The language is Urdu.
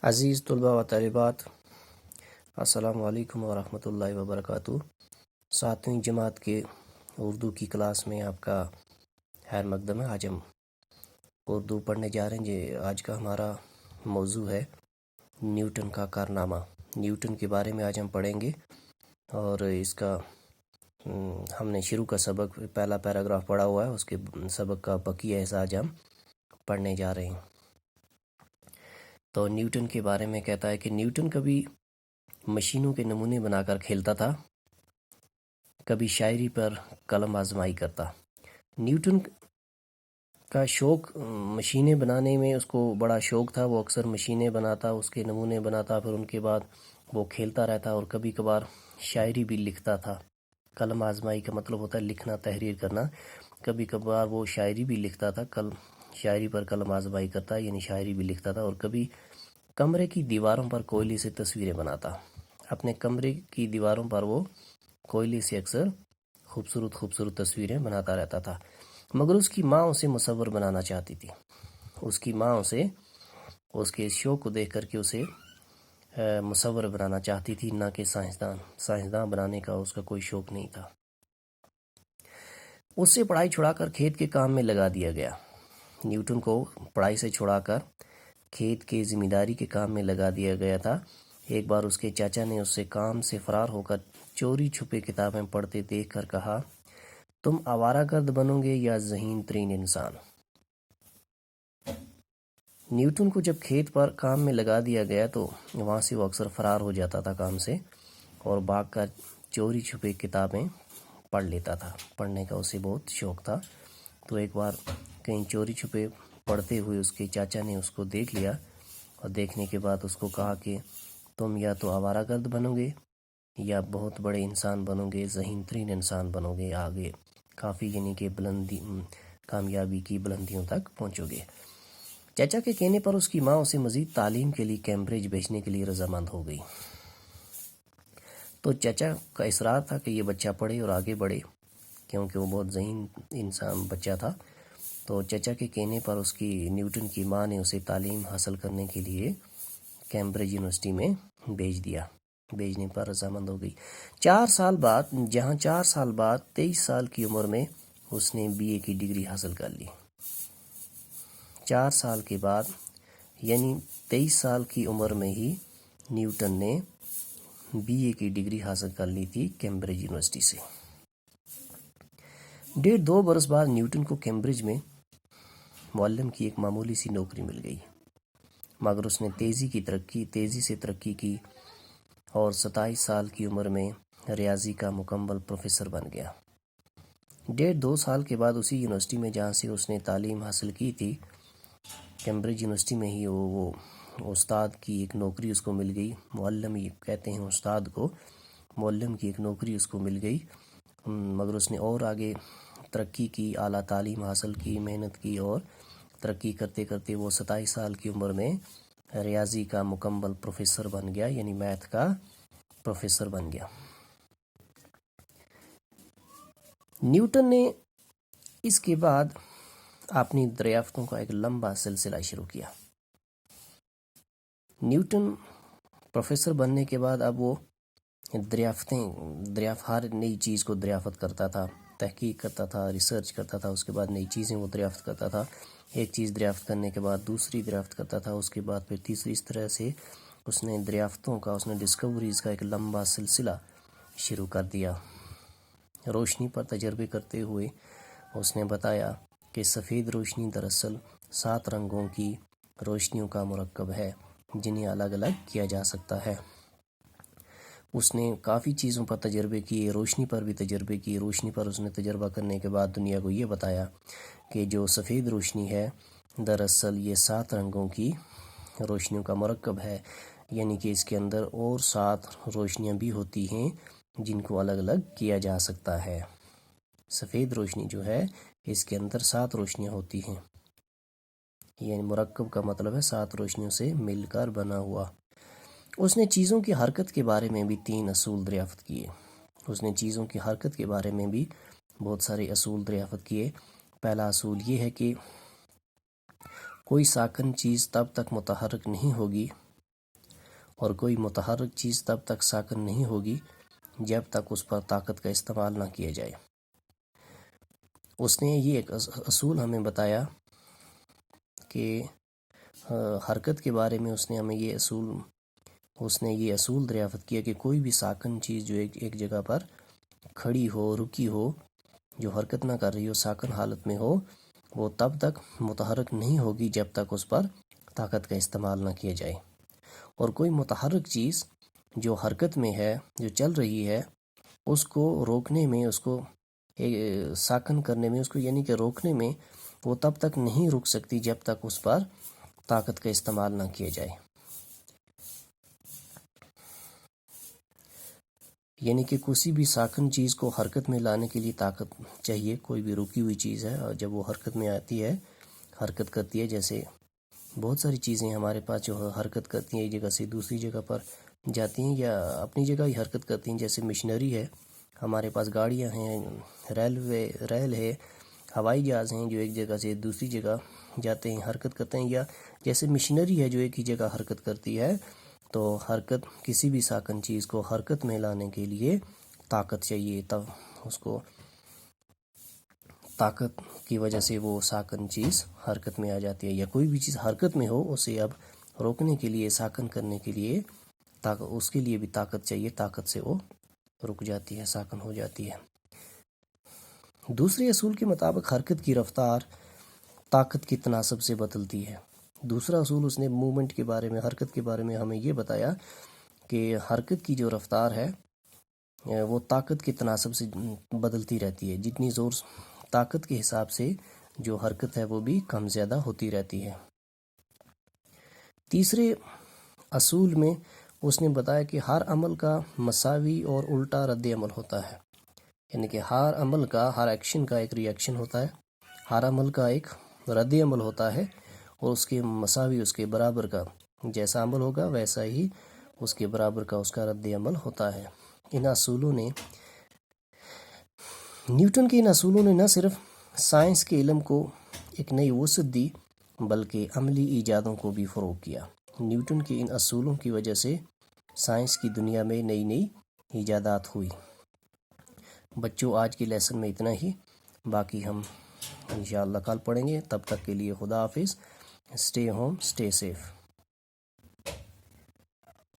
عزیز طلباء و طالبات، السلام علیکم ورحمۃ اللہ وبرکاتہ۔ 7ویں جماعت کے اردو کی کلاس میں آپ کا خیر مقدم ہے۔ آج ہم اردو پڑھنے جا رہے ہیں۔ آج کا ہمارا موضوع ہے نیوٹن کا کارنامہ۔ نیوٹن کے بارے میں آج ہم پڑھیں گے، اور اس کا ہم نے شروع کا سبق پہلا پیراگراف پڑھا ہوا ہے، اس کے سبق کا بقیہ حصہ آج ہم پڑھنے جا رہے ہیں۔ تو نیوٹن کے بارے میں کہتا ہے کہ نیوٹن کبھی مشینوں کے نمونے بنا کر کھیلتا تھا، کبھی شاعری پر قلم آزمائی کرتا۔ نیوٹن کا شوق مشینیں بنانے میں اس کو بڑا شوق تھا۔ وہ اکثر مشینیں بناتا، اس کے نمونے بناتا، پھر ان کے بعد وہ کھیلتا رہتا، اور کبھی کبھار شاعری بھی لکھتا تھا۔ قلم آزمائی کا مطلب ہوتا ہے لکھنا، تحریر کرنا۔ کبھی کبھار وہ شاعری بھی لکھتا تھا، شاعری پر قلم آزمائی کرتا، یعنی شاعری بھی لکھتا تھا، اور کبھی کمرے کی دیواروں پر کوئلے سے تصویریں بناتا۔ اپنے کمرے کی دیواروں پر وہ کوئلے سے اکثر خوبصورت تصویریں بناتا رہتا تھا، مگر اس کی ماں اسے مصور بنانا چاہتی تھی۔ اس کی ماں اسے اس کے شوق کو دیکھ کر کے اسے مصور بنانا چاہتی تھی، نہ کہ سائنسداں بنانے کا اس کا کوئی شوق نہیں تھا۔ اس سے پڑھائی چھڑا کر کھیت کے کام میں لگا دیا گیا۔ نیوٹن کو پڑھائی سے چھڑا کر کھیت کے ذمہ داری کے کام میں لگا دیا گیا تھا۔ ایک بار اس کے چاچا نے اس سے کام سے فرار ہو کر چوری چھپے کتابیں پڑھتے دیکھ کر کہا، تم آوارہ گرد بنو گے یا ذہین ترین انسان؟ نیوٹن کو جب کھیت پر کام میں لگا دیا گیا تو وہاں سے وہ اکثر فرار ہو جاتا تھا کام سے، اور بھاگ کر چوری چھپے کتابیں پڑھ لیتا تھا۔ پڑھنے کا اسے بہت شوق تھا، تو ایک بار کہیں چوری چھپے پڑھتے ہوئے اس کے چاچا نے اس کو دیکھ لیا، اور دیکھنے کے بعد اس کو کہا کہ تم یا تو آوارہ گرد بنو گے یا بہت بڑے انسان بنو گے، ذہین ترین انسان بنو گے، آگے کافی یعنی کہ کامیابی کی بلندیوں تک پہنچو گے۔ چچا کے کہنے پر اس کی ماں اسے مزید تعلیم کے لیے کیمبرج بھیجنے کے لیے رضامند ہو گئی۔ تو چچا کا اصرار تھا کہ یہ بچہ پڑھے اور آگے بڑھے، کیونکہ وہ بہت ذہین انسان بچہ تھا۔ تو چچا کے کہنے پر اس کی نیوٹن کی ماں نے اسے تعلیم حاصل کرنے کے لیے کیمبرج یونیورسٹی میں بھیجنے پر رضامند ہو گئی۔ 4 سال بعد 23 سال کی عمر میں اس نے BA کی ڈگری حاصل کر لی۔ 4 سال کے بعد یعنی 23 سال کی عمر میں ہی نیوٹن نے BA کی ڈگری حاصل کر لی تھی کیمبرج یونیورسٹی سے۔ 2 برس بعد نیوٹن کو کیمبرج میں معلم کی ایک معمولی سی نوکری مل گئی، مگر اس نے تیزی سے ترقی کی اور 27 سال کی عمر میں ریاضی کا مکمل پروفیسر بن گیا۔ 2 سال کے بعد اسی یونیورسٹی میں جہاں سے اس نے تعلیم حاصل کی تھی، کیمبرج یونیورسٹی میں ہی وہ استاد کی ایک نوکری اس کو مل گئی۔ معلم ہی کہتے ہیں استاد کو، معلم کی ایک نوکری اس کو مل گئی، مگر اس نے اور آگے ترقی کی، اعلیٰ تعلیم حاصل کی، محنت کی، اور ترقی کرتے کرتے وہ 27 سال کی عمر میں ریاضی کا مکمل پروفیسر بن گیا، یعنی میتھ کا پروفیسر بن گیا۔ نیوٹن نے اس کے بعد اپنی دریافتوں کا ایک لمبا سلسلہ شروع کیا۔ نیوٹن پروفیسر بننے کے بعد اب وہ ہر نئی چیز کو دریافت کرتا تھا، تحقیق کرتا تھا، ریسرچ کرتا تھا، اس کے بعد نئی چیزیں وہ دریافت کرتا تھا۔ ایک چیز دریافت کرنے کے بعد دوسری دریافت کرتا تھا، اس کے بعد پھر تیسری۔ اس طرح سے اس نے ڈسکوریز کا ایک لمبا سلسلہ شروع کر دیا۔ روشنی پر تجربے کرتے ہوئے اس نے بتایا کہ سفید روشنی دراصل 7 رنگوں کی روشنیوں کا مرکب ہے، جنہیں الگ الگ کیا جا سکتا ہے۔ اس نے کافی چیزوں پر تجربے کیے، روشنی پر بھی تجربے کیے۔ روشنی پر اس نے تجربہ کرنے کے بعد دنیا کو یہ بتایا کہ جو سفید روشنی ہے دراصل یہ 7 رنگوں کی روشنیوں کا مرکب ہے، یعنی کہ اس کے اندر اور 7 روشنیاں بھی ہوتی ہیں جن کو الگ الگ کیا جا سکتا ہے۔ سفید روشنی جو ہے اس کے اندر 7 روشنیاں ہوتی ہیں، یعنی مرکب کا مطلب ہے 7 روشنیوں سے مل کر بنا ہوا۔ اس نے چیزوں کی حرکت کے بارے میں بھی 3 اصول دریافت کیے۔ اس نے چیزوں کی حرکت کے بارے میں بھی بہت سارے اصول دریافت کیے۔ پہلا اصول یہ ہے کہ کوئی ساکن چیز تب تک متحرک نہیں ہوگی اور کوئی متحرک چیز تب تک ساکن نہیں ہوگی جب تک اس پر طاقت کا استعمال نہ کیا جائے۔ اس نے یہ ایک اصول ہمیں بتایا کہ حرکت کے بارے میں اس نے یہ اصول دریافت کیا کہ کوئی بھی ساکن چیز جو ایک جگہ پر کھڑی ہو، رکی ہو، جو حرکت نہ کر رہی ہو، ساکن حالت میں ہو، وہ تب تک متحرک نہیں ہوگی جب تک اس پر طاقت کا استعمال نہ کیا جائے۔ اور کوئی متحرک چیز جو حرکت میں ہے، جو چل رہی ہے، اس کو روکنے میں، اس کو ساکن کرنے میں، اس کو یعنی کہ روکنے میں، وہ تب تک نہیں رک سکتی جب تک اس پر طاقت کا استعمال نہ کیا جائے۔ یعنی کہ کسی بھی ساکن چیز کو حرکت میں لانے کے لیے طاقت چاہیے۔ کوئی بھی رکی ہوئی چیز ہے اور جب وہ حرکت میں آتی ہے، حرکت کرتی ہے، جیسے بہت ساری چیزیں ہمارے پاس جو حرکت کرتی ہیں، ایک جگہ سے دوسری جگہ پر جاتی ہیں یا اپنی جگہ ہی حرکت کرتی ہیں، جیسے مشنری ہے، ہمارے پاس گاڑیاں ہیں، ریل ہے، ہوائی جہاز ہیں جو ایک جگہ سے دوسری جگہ جاتے ہیں، حرکت کرتے ہیں، یا جیسے مشنری ہے جو ایک ہی جگہ حرکت کرتی ہے۔ تو حرکت، کسی بھی ساکن چیز کو حرکت میں لانے کے لیے طاقت چاہیے، تب اس کو طاقت کی وجہ سے وہ ساکن چیز حرکت میں آ جاتی ہے، یا کوئی بھی چیز حرکت میں ہو، اسے اب روکنے کے لیے، ساکن کرنے کے لیے اس کے لیے بھی طاقت چاہیے، طاقت سے وہ رک جاتی ہے، ساکن ہو جاتی ہے۔ دوسرے اصول کے مطابق حرکت کی رفتار طاقت کے تناسب سے بدلتی ہے۔ دوسرا اصول اس نے موومنٹ کے بارے میں، حرکت کے بارے میں ہمیں یہ بتایا کہ حرکت کی جو رفتار ہے وہ طاقت کے تناسب سے بدلتی رہتی ہے، جتنی زور طاقت کے حساب سے جو حرکت ہے وہ بھی کم زیادہ ہوتی رہتی ہے۔ تیسرے اصول میں اس نے بتایا کہ ہر عمل کا مساوی اور الٹا رد عمل ہوتا ہے، یعنی کہ ہر عمل کا، ہر ایکشن کا ایک ری ایکشن ہوتا ہے، ہر عمل کا ایک رد عمل ہوتا ہے، اور اس کے مساوی، اس کے برابر کا، جیسا عمل ہوگا ویسا ہی اس کے برابر کا اس کا رد عمل ہوتا ہے۔ نیوٹن کے ان اصولوں نے نہ صرف سائنس کے علم کو ایک نئی وسعت دی بلکہ عملی ایجادوں کو بھی فروغ کیا۔ نیوٹن کے ان اصولوں کی وجہ سے سائنس کی دنیا میں نئی نئی ایجادات ہوئی۔ بچوں، آج کے لیسن میں اتنا ہی، باقی ہم انشاءاللہ کل پڑھیں گے۔ تب تک کے لیے خدا حافظ، اسٹے ہوم، اسٹے سیف۔